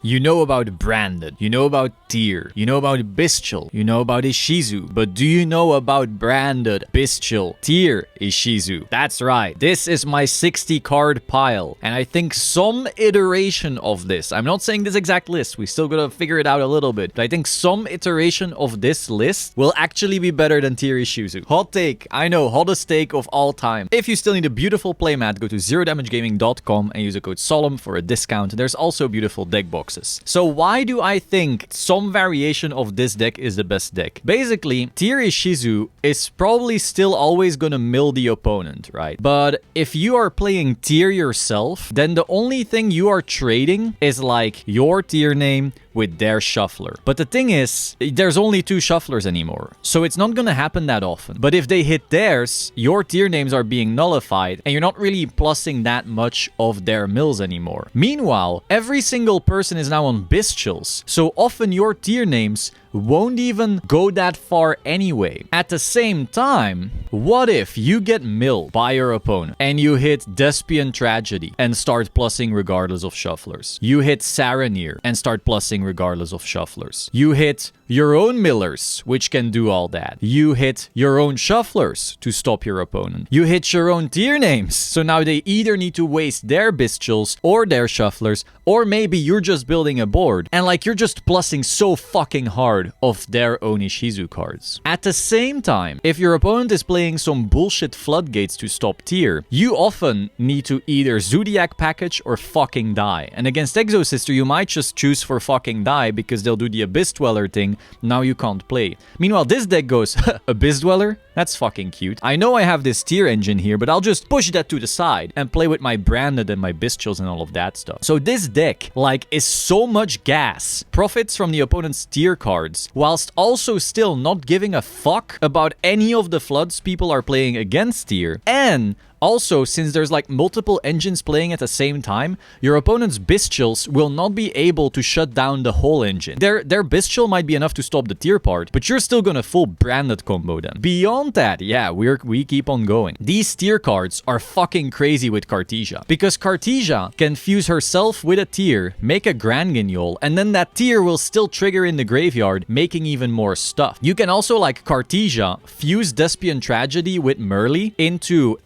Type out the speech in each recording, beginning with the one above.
You know about Branded, you know about Tyr, you know about Bestial, you know about Ishizu, but do you know about Branded, Bestial, Tyr, Ishizu? That's right, this is my 60 card pile, and I think some iteration of this, I'm not saying this exact list, we still gotta figure it out a little bit, but I think some iteration of this list will actually be better than Tyr, Ishizu. Hot take, I know, hottest take of all time. If you still need a beautiful playmat, go to zerodamagegaming.com and use the code SOLEM for a discount. There's also beautiful deck boxes. So why do I think some variation of this deck is the best deck? Basically, Tyr Ishizu is probably still always gonna mill the opponent, right? But if you are playing Tyr yourself, then the only thing you are trading is like your Tyr name with their shuffler. But the thing is, there's only 2 shufflers anymore, so it's not gonna happen that often. But if they hit theirs, your Tyr names are being nullified, and you're not really plussing that much of their mills anymore. Meanwhile, every single person is now on Bestials, so often your Tyr names won't even go that far anyway. At the same time, what if you get milled by your opponent and you hit Despian Tragedy and start plussing regardless of shufflers? You hit Saranir and start plussing regardless of shufflers. You hit your own millers, which can do all that. You hit your own shufflers to stop your opponent. You hit your own Tyr names, so now they either need to waste their Bestials or their shufflers, or maybe you're just building a board and like you're just plussing so fucking hard of their own Ishizu cards. At the same time, if your opponent is playing some bullshit floodgates to stop Tyr, you often need to either Zodiac package or fucking die. And against Exosister, you might just choose for fucking die because they'll do the Abyss Dweller thing. Now you can't play. Meanwhile, this deck goes, Abyss Dweller? That's fucking cute. I know I have this Tyr engine here, but I'll just push that to the side and play with my Branded and my Bestials and all of that stuff. So this deck, like, is so much gas. Profits from the opponent's Tyr cards, whilst also still not giving a fuck about any of the floods people are playing against Tyr. And also, since there's like multiple engines playing at the same time, your opponent's Bestials will not be able to shut down the whole engine. Their Bestial might be enough to stop the Tyr part, but you're still gonna full Branded combo them. Beyond that, yeah, we keep on going. These Tyr cards are fucking crazy with Cartesia, because Cartesia can fuse herself with a Tyr, make a Grand Guignol, and then that Tyr will still trigger in the graveyard, making even more stuff. You can also, like Cartesia, fuse Despian Tragedy with Merly into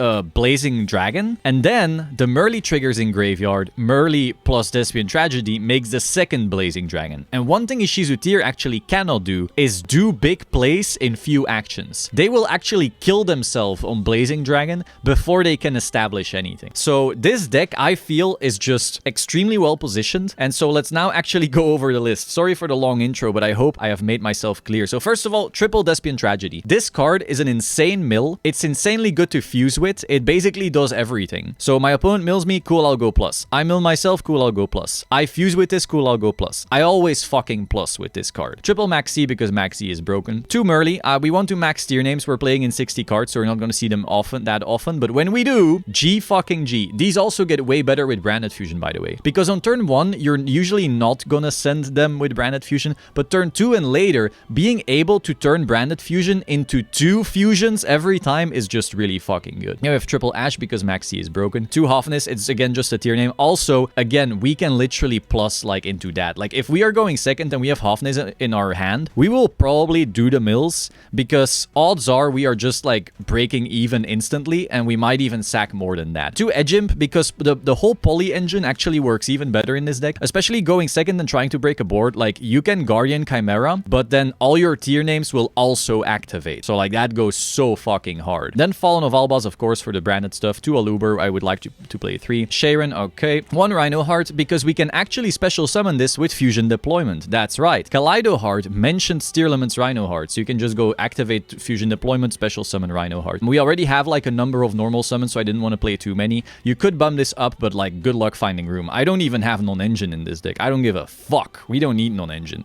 Blazing Dragon, and then the Merly triggers in graveyard. Merly plus Despian Tragedy makes the second Blazing Dragon. And one thing Ishizu Tyr actually cannot do is do big plays in few actions. They will actually kill themselves on Blazing Dragon before they can establish anything. So this deck, I feel, is just extremely well positioned. And so let's now actually go over the list. Sorry for the long intro, but I hope I have made myself clear. So first of all, triple Despian Tragedy. This card is an insane mill. It's insanely good to fuse with. It basically does everything. So my opponent mills me, cool, I'll go plus. I mill myself, cool, I'll go plus. I fuse with this, cool, I'll go plus. I always fucking plus with this card. Triple Max C because Max C is broken. 2 Merly. We want to max Tyr names. We're playing in 60 cards, so we're not going to see them that often. But when we do, G fucking G. These also get way better with Branded Fusion, by the way. Because on turn 1, you're usually not gonna send them with Branded Fusion. But turn 2 and later, being able to turn Branded Fusion into 2 fusions every time is just really fucking good. Now we have Triple Ash because Max C is broken. 2 Hofness, it's again just a Tyr name. Also, again, we can literally plus like into that. Like if we are going second and we have Hofness in our hand, we will probably do the mills because odds are we are just like breaking even instantly and we might even sack more than that. 2 Edge Imp because the whole poly engine actually works even better in this deck, especially going second and trying to break a board. Like you can Guardian Chimera, but then all your Tyr names will also activate. So like that goes so fucking hard. Then Fallen of Albaz, of course, for the Branded stuff. 2 Aluber, I would like to play 3. Sharon, okay. 1 Rhino Heart, because we can actually special summon this with Fusion Deployment. That's right. Kaleido Heart mentioned Steer Element's Rhino Heart, so you can just go activate Fusion Deployment, special summon Rhino Heart. We already have like a number of normal summons, so I didn't want to play too many. You could bump this up, but like good luck finding room. I don't even have non-engine in this deck. I don't give a fuck. We don't need non-engine.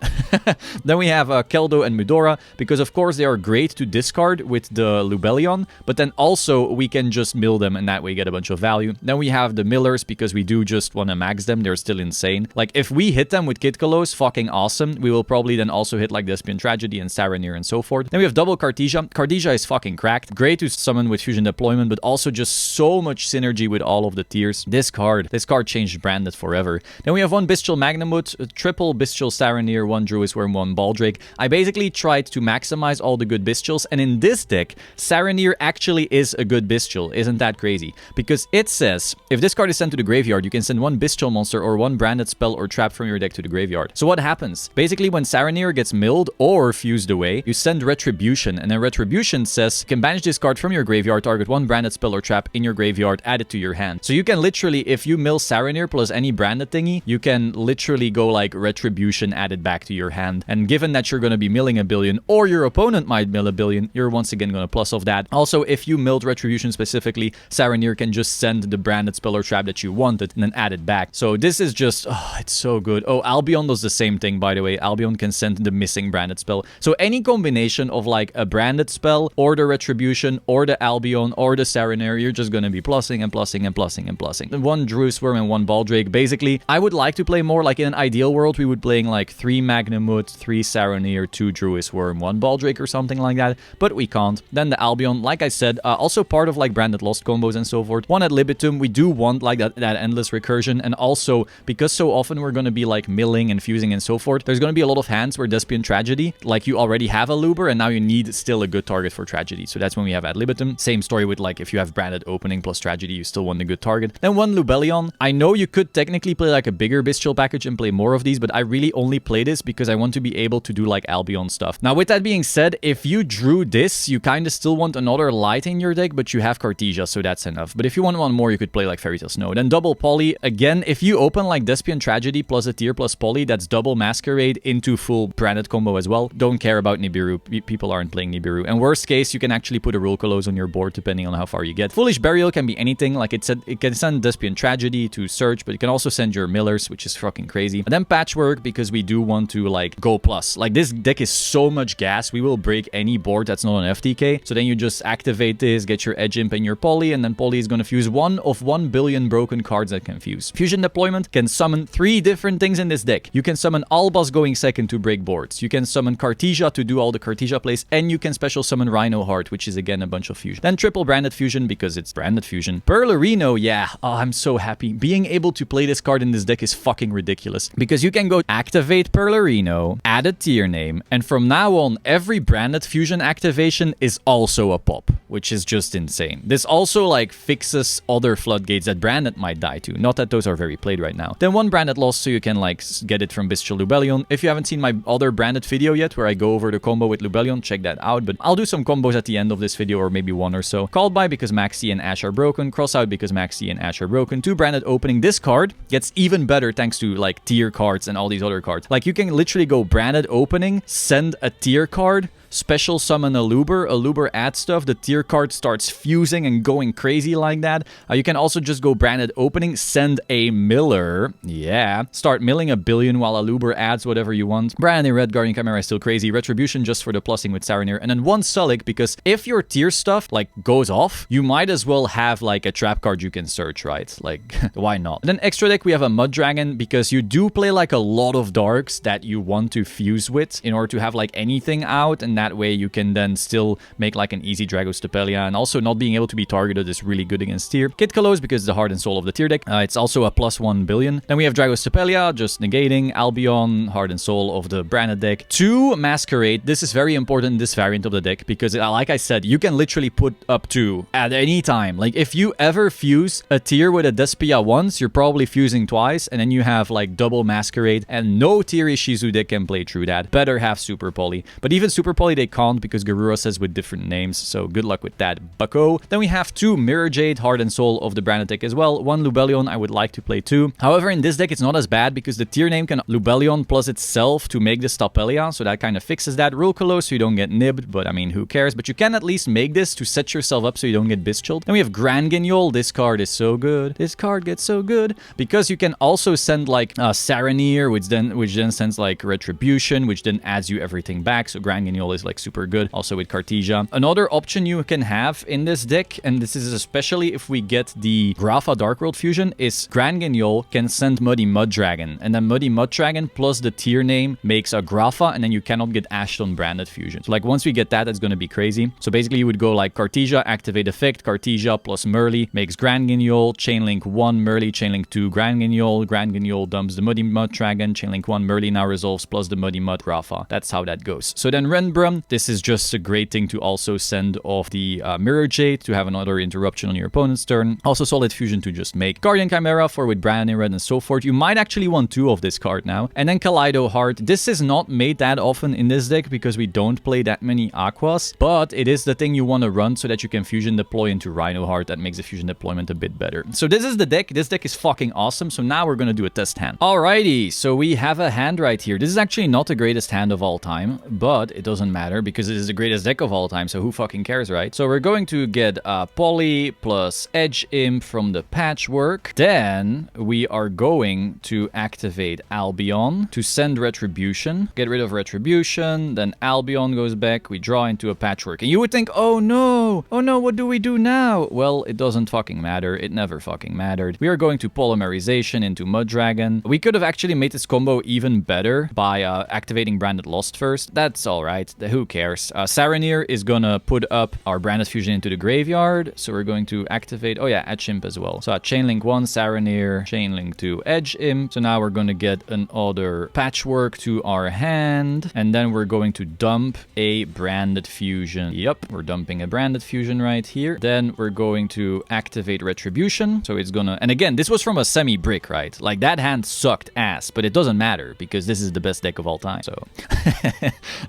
Then we have Keldo and Mudora, because of course they are great to discard with the Lubellion, but then also we can just mill them and that way get a bunch of value. Then we have the millers because we do just want to max them. They're still insane. Like if we hit them with Kid Kalos, fucking awesome. We will probably then also hit like Despian Tragedy and Saranir and so forth. Then we have double Cartesia. Cartesia is fucking cracked. Great to summon with Fusion Deployment, but also just so much synergy with all of the tiers. This card changed Branded forever. Then we have one Bestial Magnamut, triple Bestial Saranir, one Druid Worm, one Baldrake. I basically tried to maximize all the good Bestials, and in this deck, Saranir actually is a good Bestial. Isn't that crazy? Because it says, if this card is sent to the graveyard, you can send one Bestial monster or one branded spell or trap from your deck to the graveyard. So what happens? Basically, when Saranir gets milled or fused away, you send Retribution, and then Retribution says, you can banish this card from your graveyard, target one branded spell or trap in your graveyard, add it to your hand. So you can literally, if you mill Saranir plus any branded thingy, you can literally go like Retribution added back to your hand. And given that you're going to be milling a billion, or your opponent might mill a billion, you're once again going to plus off that. Also, if you milled Retribution specifically, Saranir can just send the branded spell or trap that you wanted and then add it back. So this is just, oh, it's so good. Oh, Albion does the same thing, by the way. Albion can send the missing branded spell. So any combination of like a branded spell or the Retribution or the Albion or the Saranir, you're just going to be plussing and plussing and plussing and plussing. And one Druid Worm and one Baldrake. Basically, I would like to play more like in an ideal world, we would playing like 3 Magnamut, 3 Saranir, 2 Druid Worm, 1 Baldrake or something like that, but we can't. Then the Albion, like I said, also part of like branded lost combos and so forth. One ad libitum, we do want like that endless recursion, and also because so often we're going to be like milling and fusing and so forth, there's going to be a lot of hands where Despian Tragedy, like you already have a Luber and now you need still a good target for Tragedy. So that's when we have ad libitum. Same story with like if you have branded opening plus Tragedy, you still want a good target. Then one Lubellion. I know you could technically play like a bigger Bestial package and play more of these, but I really only play this because I want to be able to do like Albion stuff. Now with that being said, if you drew this, you kind of still want another light in your deck, but you have Cartesia, so that's enough. But if you want one more, you could play like Fairy Tail Snow. Then double Poly. Again, if you open like Despian Tragedy plus a tier plus Poly, that's double Masquerade into full branded combo as well. Don't care about Nibiru. People aren't playing Nibiru. And worst case, you can actually put a Rule Colos on your board depending on how far you get. Foolish Burial can be anything. Like it said, it can send Despian Tragedy to search, but you can also send your Millers, which is fucking crazy. And then Patchwork, because we do want to like go plus. Like this deck is so much gas, we will break any board that's not an FTK. So then you just activate this, get your Edge Imp and your Poly, and then Poly is going to fuse one of 1 billion broken cards that can fuse. Fusion Deployment can summon 3 different things in this deck. You can summon Albaz going second to break boards. You can summon Cartesia to do all the Cartesia plays, and you can special summon Rhino Heart, which is again a bunch of fusion. Then triple branded fusion because it's branded fusion. Perlerino, yeah. Oh, I'm so happy. Being able to play this card in this deck is fucking ridiculous because you can go activate Perlerino, add a tier name, and from now on, every branded fusion activation is also a pop, which is just insane. This also like fixes other floodgates that branded might die to. Not that those are very played right now. Then one branded loss so you can like get it from Bestial Lubellion. If you haven't seen my other branded video yet where I go over the combo with Lubellion, check that out. But I'll do some combos at the end of this video, or maybe one or so. Called by because Maxi and Ash are broken. Cross out because Maxi and Ash are broken. 2 branded opening. This card gets even better thanks to like tier cards and all these other cards. Like you can literally go branded opening, send a tier card, special summon a Luber add stuff, the tier card starts fusing and going crazy like that. You can also just go branded opening, send a Miller, yeah, start milling a billion while a Luber adds whatever you want. Branded in red, Guardian Chimera is still crazy. Retribution just for the plussing with Saranir, and then one Sulik because if your tier stuff like goes off, you might as well have like a trap card you can search, right? Like why not? And then extra deck we have a Mud Dragon because you do play like a lot of darks that you want to fuse with in order to have like anything out, and that way you can then still make like an easy Dragos Stapelia, and also not being able to be targeted is really good against tier. Kid Kalos because it's the heart and soul of the tier deck. It's also a plus 1 billion. Then we have Dragos Stapelia, just negating. Albion, heart and soul of the branded deck. 2 Masquerade. This is very important in this variant of the deck because like I said, you can literally put up 2 at any time. Like if you ever fuse a tier with a Despia once, you're probably fusing twice, and then you have like double Masquerade, and no tier Ishizu deck can play through that. Better have Super Poly. But even Super Poly they can't because Garura says with different names, so good luck with that, bucko. Then we have 2 Mirror Jade, heart and soul of the branded deck as well. 1 Lubellion, I would like to play 2. However, in this deck it's not as bad because the tier name can Lubellion plus itself to make the Stapelia, so that kind of fixes that. Rule Colos so you don't get nibbed, but I mean who cares, but you can at least make this to set yourself up so you don't get Bestialed. Then we have Grand Guignol. This card is so good. This card gets so good because you can also send like Saranir, which then sends like Retribution, which then adds you everything back, so Grand Guignol is like super good. Also with Cartesia. Another option you can have in this deck, and this is especially if we get the Grapha Dark World fusion, is Grand Guignol can send Muddy Mud Dragon, and then Muddy Mud Dragon plus the tier name makes a Grapha, and then you cannot get Ashton branded fusion. So like once we get that, that's going to be crazy. So basically you would go like Cartesia, activate effect, Cartesia plus Merly makes Grand Guignol, Chainlink 1, Merly, Chainlink 2, Grand Guignol dumps the Muddy Mud Dragon, Chainlink 1, Merly now resolves plus the Muddy Mud Grapha. That's how that goes. So then Renbrum, this is just a great thing to also send off the Mirror Jade to have another interruption on your opponent's turn. Also Solid Fusion to just make Guardian Chimera for with Brandon Red and so forth. You might actually want 2 of this card now. And then Kaleido Heart. This is not made that often in this deck because we don't play that many Aquas, but it is the thing you want to run so that you can fusion deploy into Rhino Heart. That makes the fusion deployment a bit better. So this is the deck. This deck is fucking awesome. So now we're going to do a test hand. Alrighty, so we have a hand right here. This is actually not the greatest hand of all time, but it doesn't matter because it is the greatest deck of all time, so who fucking cares, right? So we're going to get Poly plus Edge Imp from the Patchwork. Then we are going to activate Albion to send Retribution. Get rid of Retribution, then Albion goes back. We draw into a Patchwork. And you would think, oh no, what do we do now? Well, it doesn't fucking matter. It never fucking mattered. We are going to Polymerization into Mud Dragon. We could have actually made this combo even better by activating Branded Lost first. That's alright. Who cares? Saranir is gonna put up our Branded Fusion into the graveyard. So we're going to activate, oh yeah, Edge Imp as well. So Chainlink 1, Saranir, Chainlink 2, Edge Imp. So now we're gonna get another Patchwork to our hand. And then we're going to dump a Branded Fusion. Yep, we're dumping a Branded Fusion right here. Then we're going to activate Retribution. So it's gonna, and again, this was from a semi-brick, right? Like that hand sucked ass, but it doesn't matter because this is the best deck of all time. So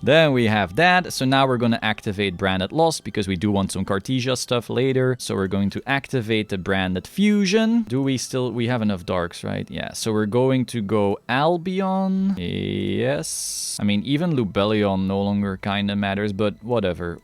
then we have that. So now we're going to activate Branded Lost because we do want some Cartesia stuff later. So we're going to activate the Branded Fusion. Do we still, we have enough darks, right? Yeah. So we're going to go Albion. Yes. I mean, even Lubellion no longer kind of matters, but whatever.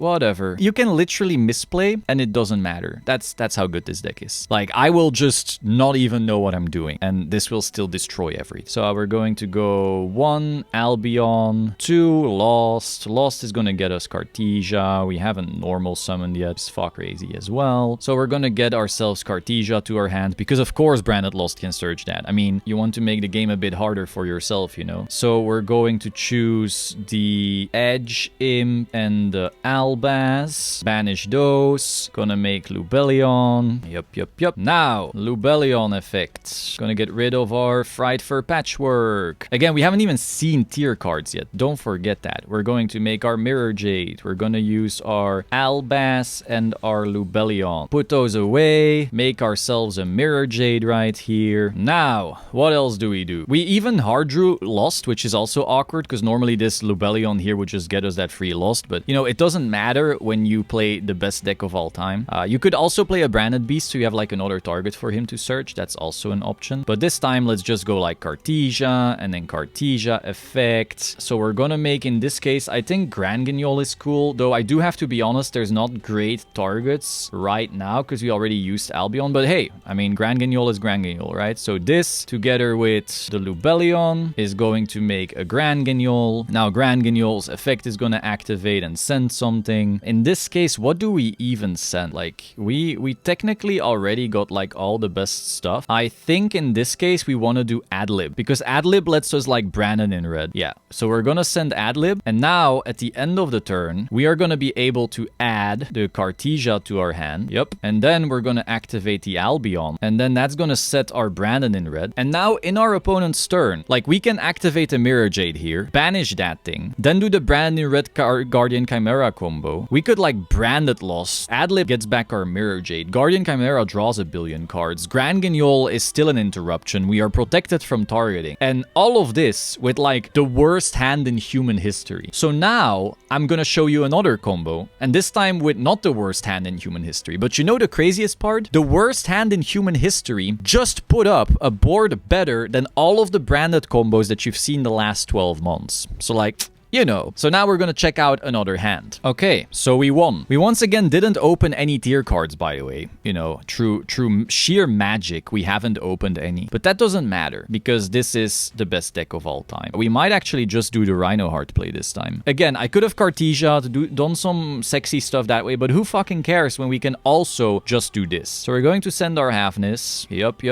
You can literally misplay and it doesn't matter. That's how good this deck is. Like, I will just not even know what I'm doing and this will still destroy everything. So we're going to go 1 Albion, 2 Lost. Lost is going to get us Cartesia. We haven't normal summoned yet. It's fuck crazy as well. So we're going to get ourselves Cartesia to our hand because of course Branded Lost can search that. I mean, you want to make the game a bit harder for yourself, you know. So we're going to choose the Edge Imp and the Albaz. Banish those. Gonna make Lubellion. Yup. Now, Lubellion effect. Gonna get rid of our Fright Fur Patchwork. Again, we haven't even seen tier cards yet. Don't forget that. We're going to make our Mirror Jade. We're gonna use our Albaz and our Lubellion. Put those away. Make ourselves a Mirror Jade right here. Now, what else do? We even hard drew Lost, which is also awkward because normally this Lubellion here would just get us that free Lost. But, you know, it doesn't matter when you play the best deck of all time. You could also play a Branded Beast so you have like another target for him to search. That's also an option. But this time, let's just go like Cartesia and then Cartesia effect. So we're gonna make, in this case, I think Grand Guignol is cool. Though I do have to be honest, there's not great targets right now because we already used Albion. But hey, I mean, Grand Guignol is Grand Guignol, right? So this, together with the Lubellion, is going to make a Grand Guignol. Now, Grand Guignol's effect is gonna activate and send something. In this case, what do we even send? Like, we technically already got like all the best stuff. I think in this case, we want to do Adlib because Adlib lets us like Brandon in red. Yeah, so we're gonna send Adlib. And now at the end of the turn, we are gonna be able to add the Cartesia to our hand. Yep. And then we're gonna activate the Albion. And then that's gonna set our Brandon in red. And now in our opponent's turn, like we can activate a Mirror Jade here, banish that thing, then do the Brandon in red Guardian Chimera combo. We could like Branded Lost. Adlib gets back our Mirror Jade. Guardian Chimera draws a billion cards. Grand Guignol is still an interruption. We are protected from targeting. And all of this with like the worst hand in human history. So now I'm gonna show you another combo. And this time with not the worst hand in human history. But you know the craziest part? The worst hand in human history just put up a board better than all of the branded combos that you've seen the last 12 months. So like, you know. So now we're gonna check out another hand. Okay, so we won. We once again didn't open any tier cards, by the way. You know, through sheer magic, we haven't opened any. But that doesn't matter, because this is the best deck of all time. We might actually just do the Rhino Heart play this time. Again, I could have Cartesia done some sexy stuff that way, but who fucking cares when we can also just do this? So we're going to send our Halfness. Yup.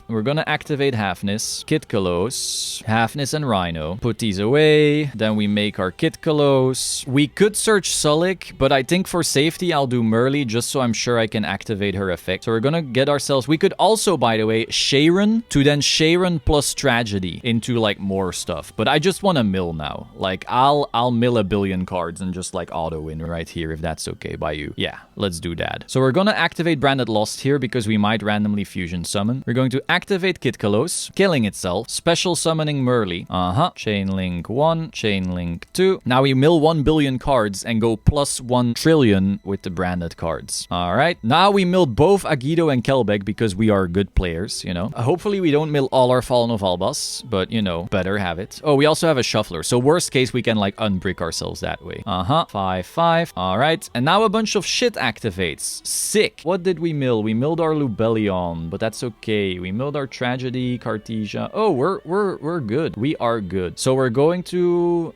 We're gonna activate Halfness, Kitkalos, Halfness and Rhino. Put these away. Then we make our Kitkalos. We could search Sulik, but I think for safety, I'll do Merly just so I'm sure I can activate her effect. So we're gonna get ourselves... We could also, by the way, Sharon to then Sharon plus Tragedy into like more stuff. But I just want to mill now. Like I'll mill a billion cards and just like auto win right here if that's okay by you. Yeah, let's do that. So we're gonna activate Branded Lost here because we might randomly fusion summon. We're going to activate Kitkalos, killing itself, special summoning Merly. Chain Link 1, Chain Link 2. Now we mill 1 billion cards and go plus 1 trillion with the branded cards. All right. Now we milled both Agido and Kelbeck because we are good players, you know. Hopefully we don't mill all our Fallen of Albas, but you know, better have it. Oh, we also have a Shuffler. So worst case, we can like unbrick ourselves that way. 5-5. All right. And now a bunch of shit activates. Sick. What did we mill? We milled our Lubellion, but that's okay. We milled our Tragedy, Cartesia. Oh, we're good. We are good. So we're going to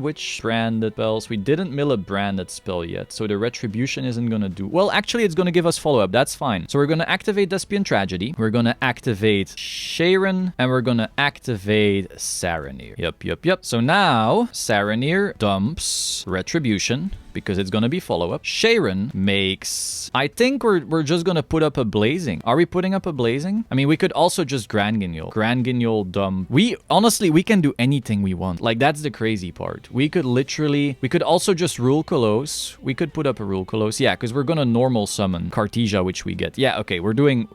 which branded spells? We didn't mill a branded spell yet, so the Retribution isn't gonna do... Well, actually, it's gonna give us follow-up. That's fine. So we're gonna activate Despian Tragedy. We're gonna activate Sharon, and we're gonna activate Saranir. Yep. So now, Saranir dumps Retribution, because it's gonna be follow-up. Sharon makes... I think we're just gonna put up a Blazing. Are we putting up a Blazing? I mean, we could also just Grand Guignol. Grand Guignol dump. Honestly, we can do anything we want. Like, that's the crazy part. We could literally... We could also just Rule Kolos. We could put up a Rule Kolos. Yeah, because we're gonna normal summon Cartesia, which we get. Yeah, okay, we're doing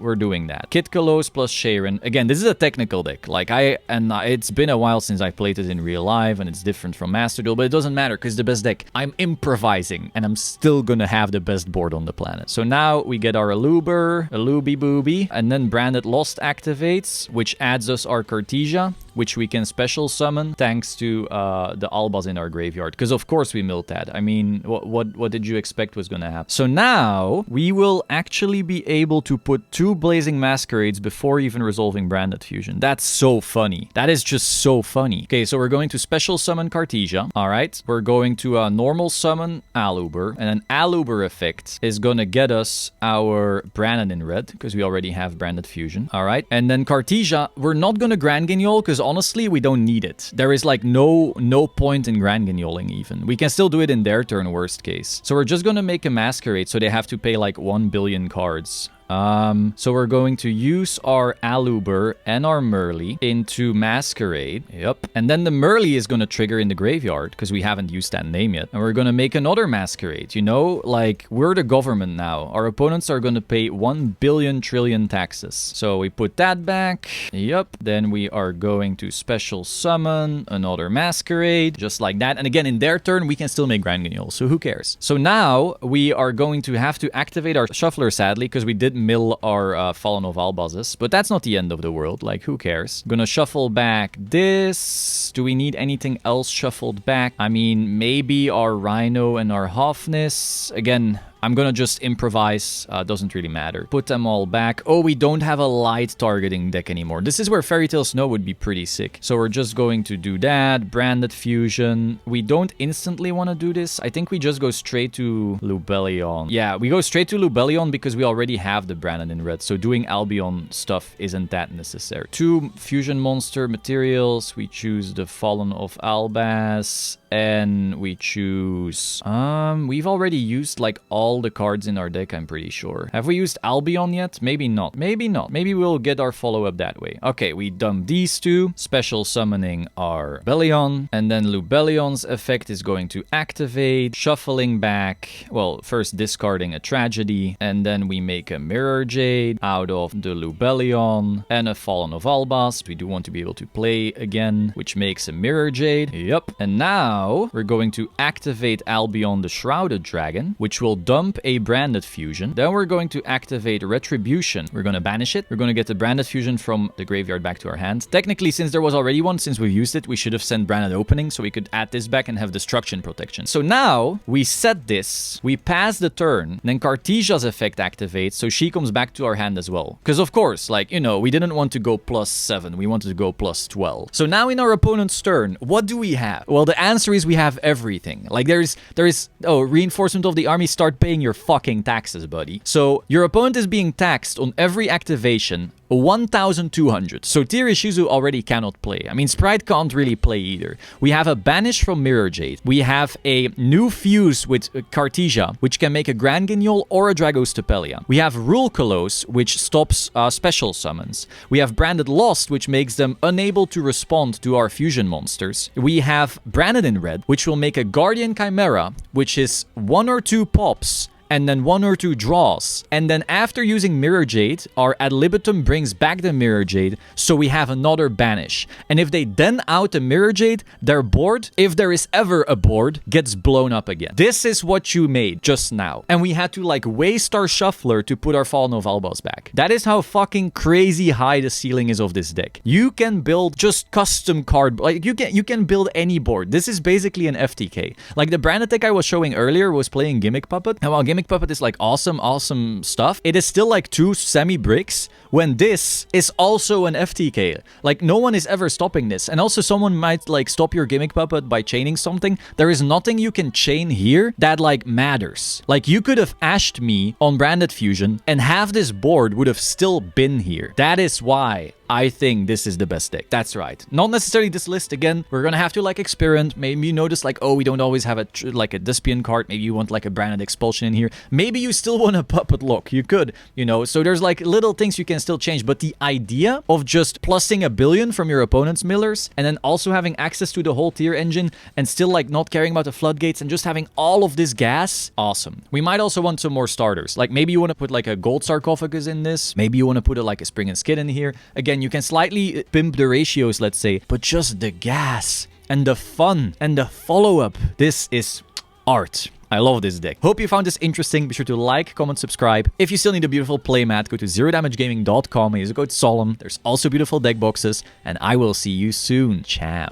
that. Kit Kolos plus Sharon. Again, this is a technical deck. Like, it's been a while since I played it in real life, and it's different from Master Duel, but it doesn't matter, because the best deck. I'm improvising, and I'm still gonna have the best board on the planet. So now we get our Aluber, Alubi Booby, and then Branded Lost activates, which adds us our Cartesia, which we can special summon thanks to the Albas in our graveyard. Because of course we milled that. I mean, what did you expect was gonna happen? So now we will actually be able to put 2 Blazing Masquerades before even resolving Branded Fusion. That's so funny. That is just so funny. Okay, so we're going to special summon Cartesia. All right, we're going to normal summon Aluber, and an Aluber effect is gonna get us our Branded in red because we already have Branded Fusion. All right, and then Cartesia, we're not gonna Grand Guignol because honestly we don't need it. There is like no point in Grand Guignoling even. We can still do it in their turn worst case. So we're just gonna make a Masquerade so they have to pay like 1 billion cards. So we're going to use our Aluber and our Merly into Masquerade. Yep. And then the Merly is going to trigger in the graveyard because we haven't used that name yet. And we're going to make another Masquerade. You know, like we're the government now. Our opponents are going to pay 1 billion trillion taxes. So we put that back. Yep. Then we are going to special summon another Masquerade just like that. And again, in their turn, we can still make Grand Guignol. So who cares? So now we are going to have to activate our Shuffler, sadly, because we did mill our Fallen of Albazes, but that's not the end of the world. Like, who cares? Gonna shuffle back this. Do we need anything else shuffled back? I mean, maybe our Rhino and our Hofness. Again, I'm gonna just improvise. Doesn't really matter. Put them all back. Oh, we don't have a light targeting deck anymore. This is where Fairy Tail Snow would be pretty sick. So we're just going to do that. Branded Fusion. We don't instantly want to do this. I think we just go straight to Lubellion. Yeah, we go straight to Lubellion because we already have the Branded in red. So doing Albion stuff isn't that necessary. 2 fusion monster materials. We choose the Fallen of Albas. And we choose... we've already used like all the cards in our deck, I'm pretty sure. Have we used Albion yet? Maybe not. Maybe not. Maybe we'll get our follow-up that way. Okay, we dump these 2. Special summoning our Bellion. And then Lubellion's effect is going to activate. Shuffling back. Well, first discarding a Tragedy. And then we make a Mirror Jade out of the Lubellion. And a Fallen of Albas. We do want to be able to play again, which makes a Mirror Jade. Yep. And now we're going to activate Albion the Shrouded Dragon, which will dump dump a Branded Fusion. Then we're going to activate Retribution. We're going to banish it. We're going to get the Branded Fusion from the graveyard back to our hand. Technically, since there was already one, since we've used it, we should have sent Branded Opening so we could add this back and have Destruction Protection. So now we set this, we pass the turn, then Cartesia's effect activates, so she comes back to our hand as well. Because of course, like, you know, we didn't want to go +7, we wanted to go +12. So now in our opponent's turn, what do we have? Well, the answer is we have everything. Like there is, oh, reinforcement of the army, start paying your fucking taxes, buddy. So your opponent is being taxed on every activation 1,200. So Tier Ishizu already cannot play. I mean, Sprite can't really play either. We have a Banish from Mirror Jade. We have a new Fuse with Cartesia, which can make a Grand Guignol or a Dragostapelia. We have Rule Colossus, which stops special summons. We have Branded Lost, which makes them unable to respond to our fusion monsters. We have Branded in Red, which will make a Guardian Chimera, which is 1 or 2 pops, and then 1 or 2 draws. And then after using Mirror Jade, our Ad Libitum brings back the Mirror Jade, so we have another Banish. And if they then out the Mirror Jade, their board, if there is ever a board, gets blown up again. This is what you made just now. And we had to like waste our Shuffler to put our Fallen of Albos back. That is how fucking crazy high the ceiling is of this deck. You can build just custom card, like you can build any board. This is basically an FTK. Like the Branded deck I was showing earlier was playing Gimmick Puppet. And while Gimmick Puppet is like awesome stuff, it is still like 2 semi-bricks when this is also an FTK. Like no one is ever stopping this. And also someone might like stop your Gimmick Puppet by chaining something. There is nothing you can chain here that like matters. Like you could have ashed me on Branded Fusion and half this board would have still been here. That is why I think this is the best deck. That's right. Not necessarily this list again. We're gonna have to like experiment. Maybe you notice like, oh, we don't always have like a Dyspian card. Maybe you want like a Branded Expulsion in here. Maybe you still want a Puppet Lock. You could, you know. So there's like little things you can still change. But the idea of just plussing 1 billion from your opponent's millers and then also having access to the whole tier engine and still like not caring about the floodgates and just having all of this gas, awesome. We might also want some more starters. Like maybe you want to put like a Gold Sarcophagus in this. Maybe you want to put like a Spring and Skid in here. Again, you can slightly pimp the ratios, let's say, but just the gas and the fun and the follow-up. This is art. I love this deck. Hope you found this interesting. Be sure to like, comment, subscribe. If you still need a beautiful playmat, go to zerodamagegaming.com and use the code SOLEMN. There's also beautiful deck boxes, and I will see you soon. Ciao.